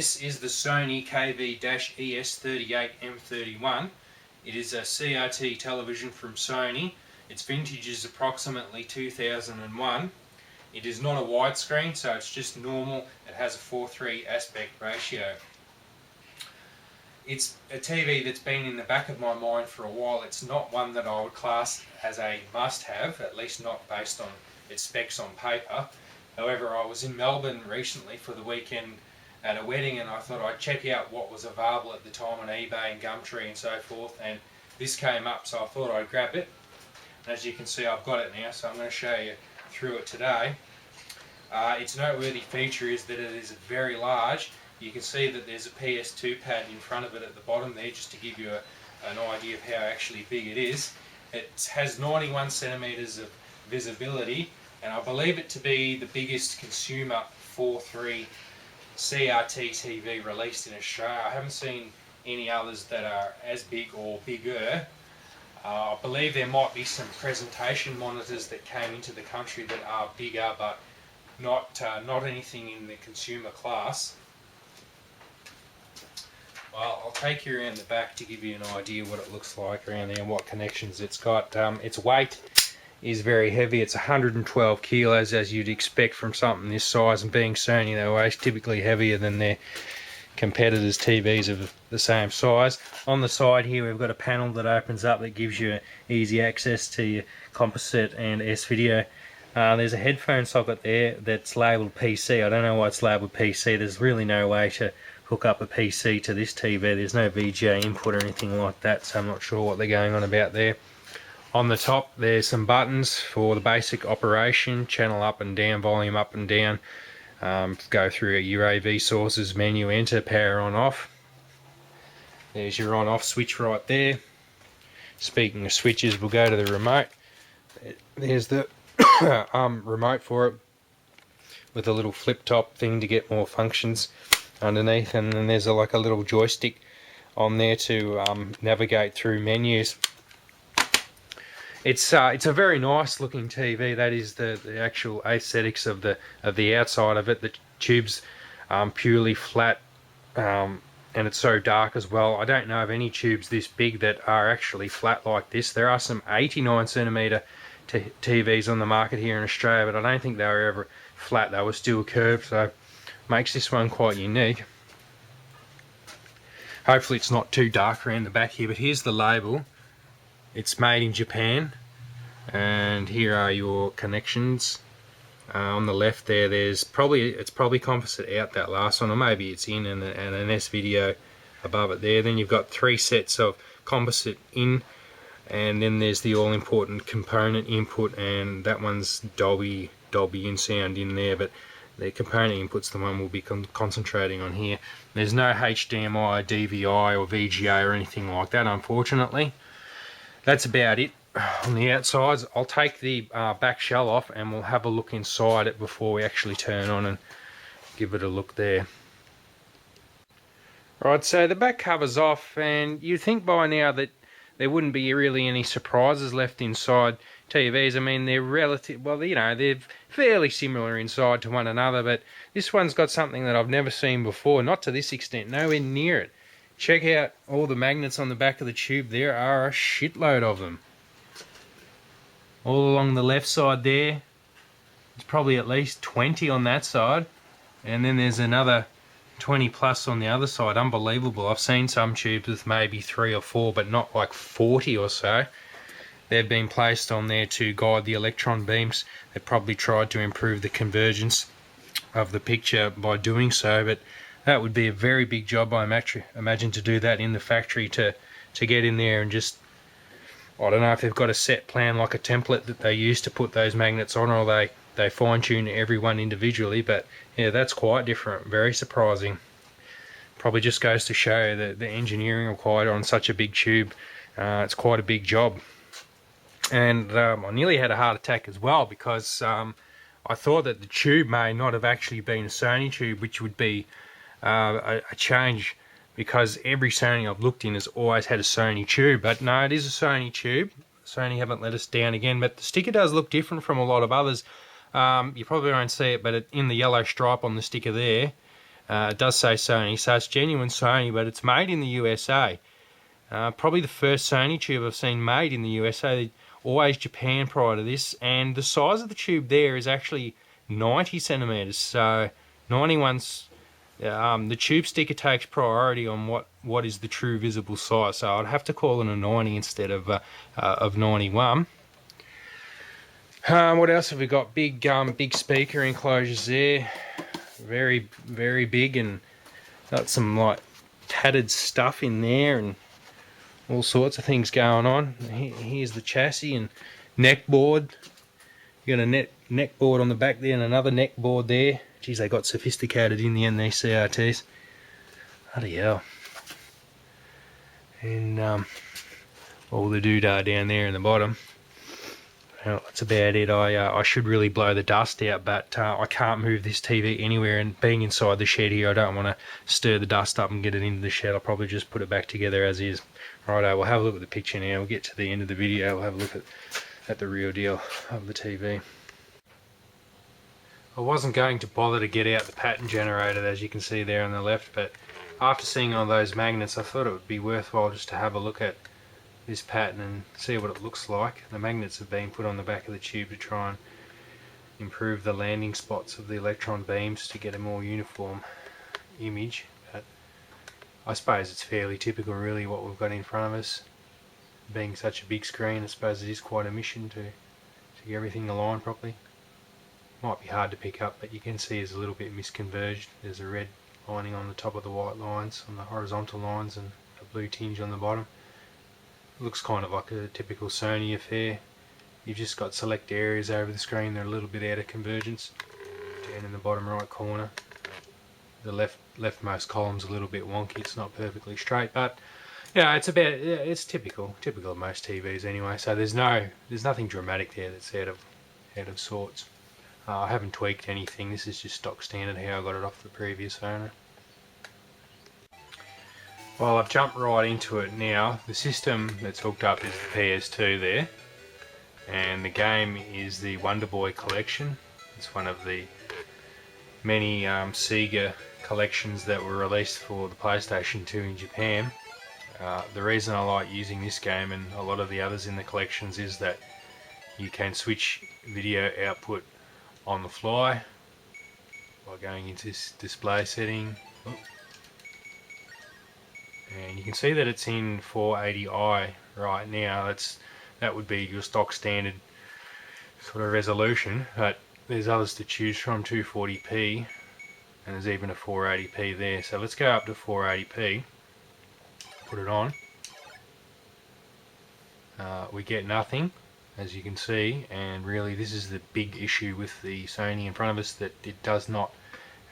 This is the Sony KV-ES38M31. It is a CRT television from Sony. Its vintage is approximately 2001. It is not a widescreen, so it's just normal. It has a 4:3 aspect ratio. It's a TV that's been in the back of my mind for a while. It's not one that I would class as a must-have, at least not based on its specs on paper. However, I was in Melbourne recently for the weekend at a wedding, and I thought I'd check out what was available at the time on eBay and Gumtree and so forth, and this came up, so I thought I'd grab it. And as you can see, I've got it now, so I'm going to show you through it today. Its noteworthy feature is that it is very large. You can see that there's a PS2 pad in front of it at the bottom there, just to give you an idea of how actually big it is. It has 91 centimeters of visibility, and I believe it to be the biggest consumer 4:3 CRT TV released in Australia. I haven't seen any others that are as big or bigger. I believe there might be some presentation monitors that came into the country that are bigger, but not anything in the consumer class. Well, I'll take you around the back to give you an idea what it looks like around there and what connections it's got. Its weight is very heavy. It's 112 kilos, as you'd expect from something this size, and being Sony, they're typically heavier than their competitors' TVs of the same size. On the side here we've got a panel that opens up that gives you easy access to your composite and S-video. There's a headphone socket there that's labelled PC. I don't know why it's labelled PC. There's really no way to hook up a PC to this TV. There's no VGA input or anything like that, so I'm not sure what they're going on about there. On the top there's some buttons for the basic operation: channel up and down, volume up and down, go through your AV sources menu, enter, power on off. There's your on off switch right there. Speaking of switches, we'll go to the remote. There's the remote for it with a little flip top thing to get more functions underneath, and then there's like a little joystick on there to navigate through menus. It's a very nice looking TV. That is the actual aesthetics of the outside of it. The tube's purely flat, and it's so dark as well. I don't know of any tubes this big that are actually flat like this. There are some 89 centimeter TVs on the market here in Australia, but I don't think they were ever flat. They were still curved, so makes this one quite unique. Hopefully it's not too dark around the back here, but here's the label. It's made in Japan, and here are your connections. On the left there, it's probably composite out, that last one, or maybe it's in, and an S-video above it there. Then you've got 3 sets of composite in, and then there's the all-important component input, and that one's Dolby in sound in there, but the component input's the one we'll be concentrating on here. There's no HDMI, DVI or VGA or anything like that, unfortunately. That's about it on the outsides. I'll take the back shell off and we'll have a look inside it before we actually turn on and give it a look there. Right, so the back cover's off, and you'd think by now that there wouldn't be really any surprises left inside TVs. I mean, they're they're fairly similar inside to one another, but this one's got something that I've never seen before, not to this extent, nowhere near it. Check out all the magnets on the back of the tube. There are a shitload of them. All along the left side there, there's probably at least 20 on that side, and then there's another 20 plus on the other side. Unbelievable. I've seen some tubes with maybe 3 or 4, but not like 40 or so. They've been placed on there to guide the electron beams. They've probably tried to improve the convergence of the picture by doing so, but that would be a very big job, I imagine, to do that in the factory, to get in there and just, I don't know if they've got a set plan, like a template that they use to put those magnets on, or they fine-tune every one individually. But yeah, that's quite different, very surprising. Probably just goes to show that the engineering required on such a big tube. It's quite a big job. And I nearly had a heart attack as well, because I thought that the tube may not have actually been a Sony tube, which would be a change, because every Sony I've looked in has always had a Sony tube. But no, it is a Sony tube. Sony haven't let us down again, but the sticker does look different from a lot of others. You probably won't see it, but in the yellow stripe on the sticker there, It does say Sony, so it's genuine Sony, but it's made in the USA. Probably the first Sony tube I've seen made in the USA. Always Japan prior to this, and the size of the tube there is actually 90 centimeters. So 91's the tube sticker takes priority on what is the true visible size. So I'd have to call it a 90 instead of 91. What else have we got? Big speaker enclosures there, very big, and got some like tattered stuff in there and all sorts of things going on. Here's the chassis and neck board. You got a neck board on the back there and another neck board there. Geez, they got sophisticated in the end, these CRTs. Bloody hell. And all the doodah down there in the bottom. Well, that's about it. I should really blow the dust out, but I can't move this TV anywhere, and being inside the shed here, I don't want to stir the dust up and get it into the shed. I'll probably just put it back together as is. Righto, we'll have a look at the picture now. We'll get to the end of the video. We'll have a look at the real deal of the TV. I wasn't going to bother to get out the pattern generator, as you can see there on the left, but after seeing all those magnets, I thought it would be worthwhile just to have a look at this pattern and see what it looks like. The magnets have been put on the back of the tube to try and improve the landing spots of the electron beams to get a more uniform image, but I suppose it's fairly typical really what we've got in front of us. Being such a big screen, I suppose it is quite a mission to get everything aligned properly. Might be hard to pick up, but you can see it's a little bit misconverged. There's a red lining on the top of the white lines on the horizontal lines and a blue tinge on the bottom. Looks kind of like a typical Sony affair. You've just got select areas over the screen that are a little bit out of convergence. Down in the bottom right corner, the leftmost column's a little bit wonky. It's not perfectly straight, but yeah, it's typical of most TVs anyway. So there's nothing dramatic there that's out of sorts. I haven't tweaked anything. This is just stock standard how I got it off the previous owner. Well, I've jumped right into it now. The system that's hooked up is the PS2 there, and the game is the Wonder Boy collection. It's one of the many Sega collections that were released for the PlayStation 2 in Japan. The reason I like using this game and a lot of the others in the collections is that you can switch video output on the fly by going into this display setting. And you can see that it's in 480i right now. That would be your stock standard sort of resolution, but there's others to choose from, 240p, and there's even a 480p there. So let's go up to 480p, put it on. We get nothing, as you can see, and really this is the big issue with the Sony in front of us, that it does not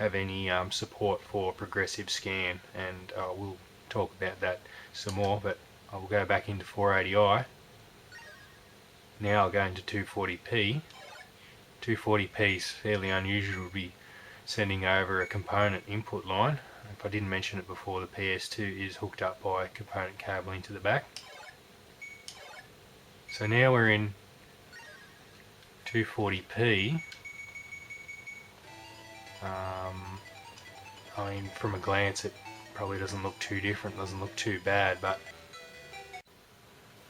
have any support for progressive scan, and we'll talk about that some more, but I will go back into 480i. Now I'll go into 240p. 240p is fairly unusual to be sending over a component input line. If I didn't mention it before, the PS2 is hooked up by a component cable into the back. So now we're in 240p. I mean, from a glance it probably doesn't look too different, doesn't look too bad, but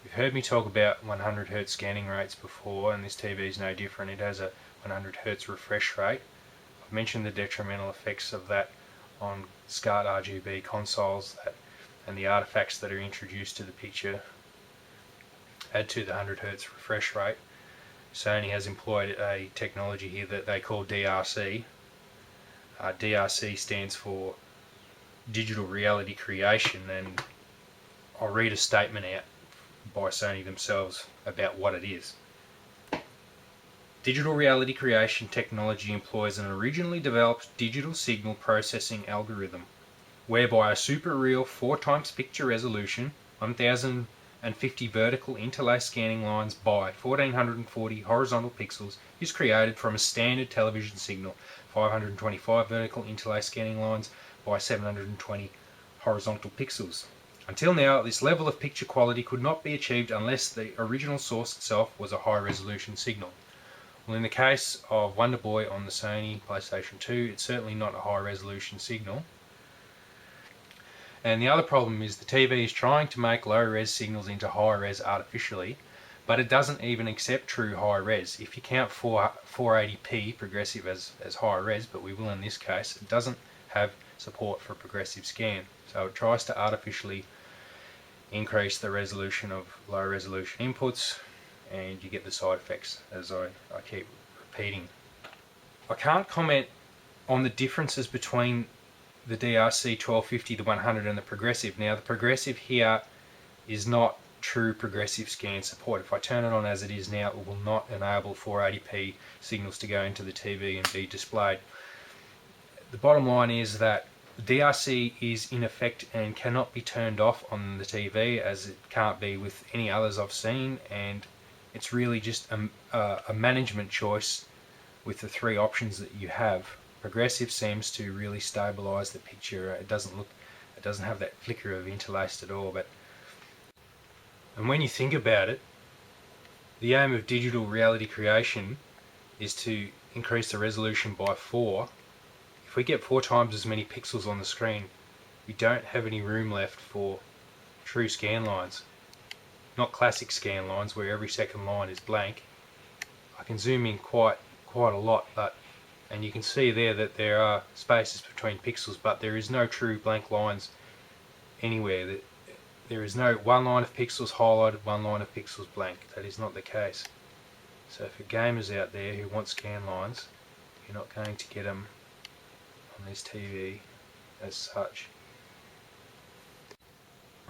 you've heard me talk about 100Hz scanning rates before, and this TV is no different. It has a 100Hz refresh rate. I've mentioned the detrimental effects of that on SCART RGB consoles and the artifacts that are introduced to the picture add to the 100Hz refresh rate. Sony has employed a technology here that they call DRC. DRC stands for digital reality creation, and I'll read a statement out by Sony themselves about what it is. Digital reality creation technology employs an originally developed digital signal processing algorithm whereby a super real 4x picture resolution 1050 vertical interlace scanning lines by 1440 horizontal pixels is created from a standard television signal, 525 vertical interlace scanning lines by 720 horizontal pixels. Until now, this level of picture quality could not be achieved unless the original source itself was a high resolution signal. Well, in the case of Wonder Boy on the Sony PlayStation 2, it's certainly not a high resolution signal. And the other problem is the TV is trying to make low res signals into high res artificially, but it doesn't even accept true high res. If you count 480p progressive as high res, but we will in this case, it doesn't have support for progressive scan. So it tries to artificially increase the resolution of low resolution inputs, and you get the side effects, as I keep repeating. I can't comment on the differences between the DRC1250, the 100 and the progressive. Now the progressive here is not true progressive scan support. If I turn it on as it is now, it will not enable 480p signals to go into the TV and be displayed. The bottom line is that the DRC is in effect and cannot be turned off on the TV, as it can't be with any others I've seen, and it's really just a management choice with the three options that you have. Progressive seems to really stabilize the picture. It doesn't have that flicker of interlaced at all. And when you think about it, the aim of digital reality creation is to increase the resolution by 4. If we get 4 times as many pixels on the screen, we don't have any room left for true scan lines. Not classic scan lines where every second line is blank. I can zoom in quite a lot, and you can see there that there are spaces between pixels, but there is no true blank lines anywhere. There is no one line of pixels highlighted, one line of pixels blank. That is not the case. So for gamers out there who want scan lines, you're not going to get them on this TV as such.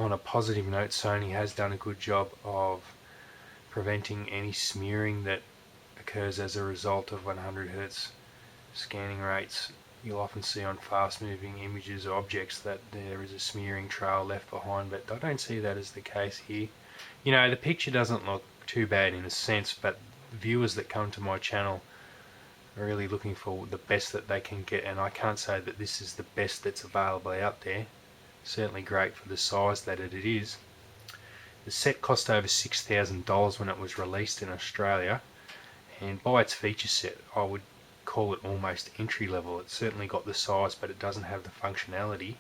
On a positive note, Sony has done a good job of preventing any smearing that occurs as a result of 100 Hz scanning rates. You'll often see on fast moving images or objects that there is a smearing trail left behind, but I don't see that as the case here. You know, the picture doesn't look too bad in a sense, but viewers that come to my channel are really looking for the best that they can get, and I can't say that this is the best that's available out there. Certainly great for the size that it is. The set cost over $6,000 when it was released in Australia, and by its feature set I would call it almost entry level. It's certainly got the size, but it doesn't have the functionality.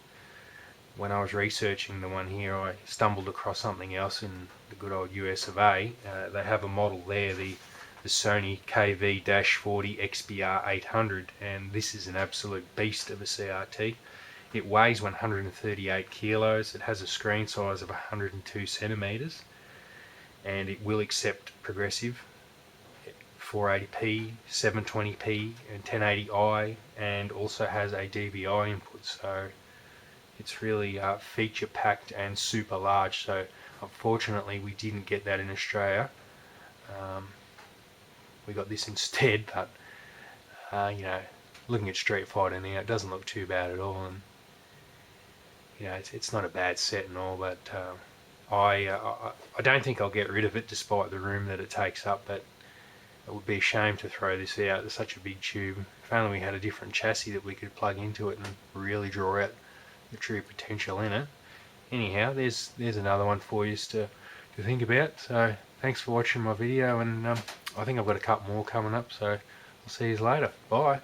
When I was researching the one here, I stumbled across something else in the good old US of A. They have a model there, the Sony KV-ES38M31, and this is an absolute beast of a CRT. It weighs 138 kilos, it has a screen size of 102 centimeters, and it will accept progressive 480p, 720p and 1080i, and also has a DVI input, so it's really feature packed and super large. So unfortunately we didn't get that in Australia. We got this instead, but you know, looking at Street Fighter now, it doesn't look too bad at all, and you know, it's not a bad set and all, but I don't think I'll get rid of it despite the room that it takes up. But it would be a shame to throw this out. It's such a big tube. If only we had a different chassis that we could plug into it and really draw out the true potential in it. Anyhow, there's another one for you to think about. So thanks for watching my video, and I think I've got a couple more coming up, so I'll see you later. Bye.